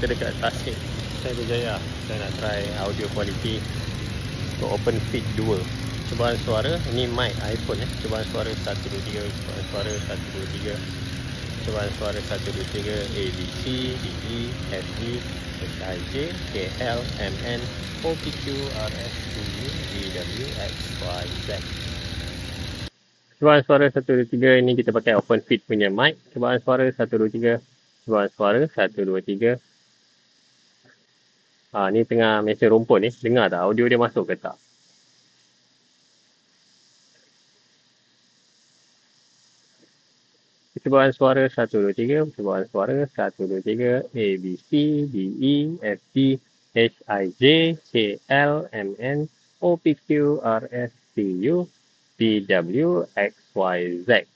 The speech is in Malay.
kita dekat Tasik Berjaya. Kita nak try audio quality untuk Open Fit 2. Cubaan suara, ini mic iPhone Cubaan suara 1, 2, 3. Cubaan suara 1, 2, 3. Cubaan suara 1, 2, 3. A, B, C, D, E, F, G, H, I, J, K, L, M, N, O, P, Q, R, S, T, U, V, W, X, Y, Z. Cubaan suara 1, 2, 3. Ini kita pakai Open Fit punya mic. Cubaan suara 1, 2, 3. Cubaan suara 1, 2, 3. Ni tengah mesin rumput ni. Dengar tak audio dia masuk ke tak? Percubaan suara 1, 2, 3. Percubaan suara 1, 2, 3. A, B, C, D, E, F, G, H, I, J, K, L, M, N, O, P, Q, R, S, T, U, V, W, X, Y, Z.